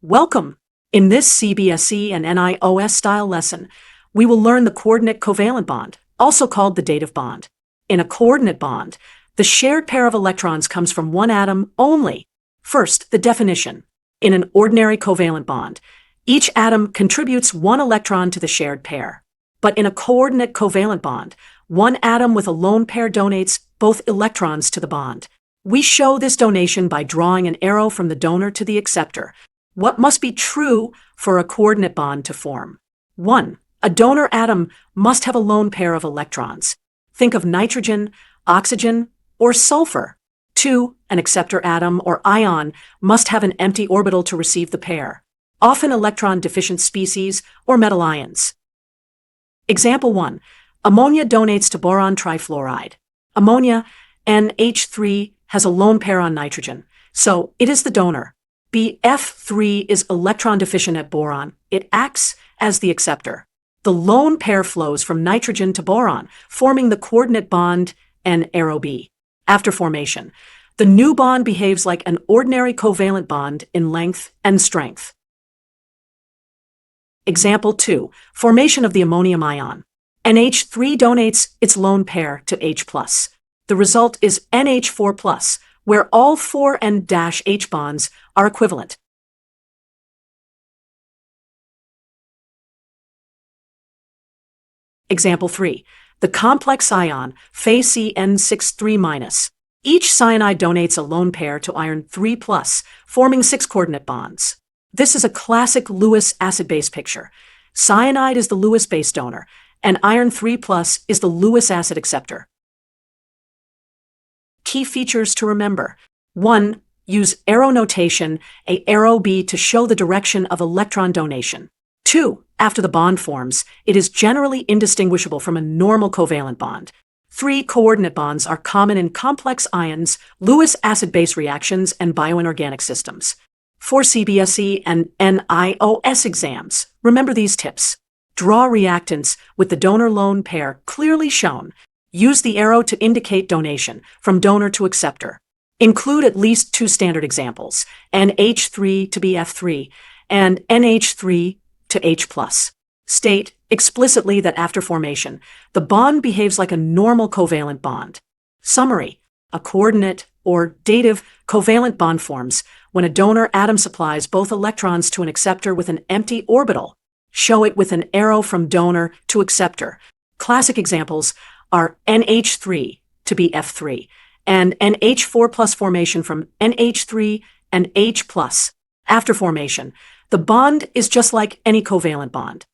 Welcome! In this CBSE and NIOS style lesson, we will learn the coordinate covalent bond, also called the dative bond. In a coordinate bond, the shared pair of electrons comes from one atom only. First, the definition. In an ordinary covalent bond, each atom contributes one electron to the shared pair. But in a coordinate covalent bond, one atom with a lone pair donates both electrons to the bond. We show this donation by drawing an arrow from the donor to the acceptor. What must be true for a coordinate bond to form? 1. A donor atom must have a lone pair of electrons. Think of nitrogen, oxygen, or sulfur. 2. An acceptor atom or ion must have an empty orbital to receive the pair, often electron-deficient species or metal ions. Example 1. Ammonia donates to boron trifluoride. Ammonia, NH3, has a lone pair on nitrogen, so it is the donor. BF3 is electron deficient at boron. It acts as the acceptor. The lone pair flows from nitrogen to boron, forming the coordinate bond and arrow B. After formation, the new bond behaves like an ordinary covalent bond in length and strength. Example 2. Formation of the ammonium ion. NH3 donates its lone pair to H+. The result is NH4+, where all 4 N-H bonds are equivalent. Example 3. The complex ion, FeCN63-. Each cyanide donates a lone pair to iron 3+, forming 6 coordinate bonds. This is a classic Lewis acid-base picture. Cyanide is the Lewis base donor, and iron 3+ is the Lewis acid acceptor. Key features to remember. 1. Use arrow notation, a arrow B, to show the direction of electron donation. 2. After the bond forms, it is generally indistinguishable from a normal covalent bond. 3. Coordinate bonds are common in complex ions, Lewis acid-base reactions, and bioinorganic systems. For CBSE and NIOS exams, remember these tips. Draw reactants with the donor lone pair clearly shown. Use the arrow to indicate donation from donor to acceptor. Include at least 2 standard examples, NH3 to BF3 and NH3 to H+. State explicitly that after formation, the bond behaves like a normal covalent bond. Summary: a coordinate or dative covalent bond forms when a donor atom supplies both electrons to an acceptor with an empty orbital. Show it with an arrow from donor to acceptor. Classic examples are NH3 to BF3 and NH4+ formation from NH3 and H+. After formation, the bond is just like any covalent bond.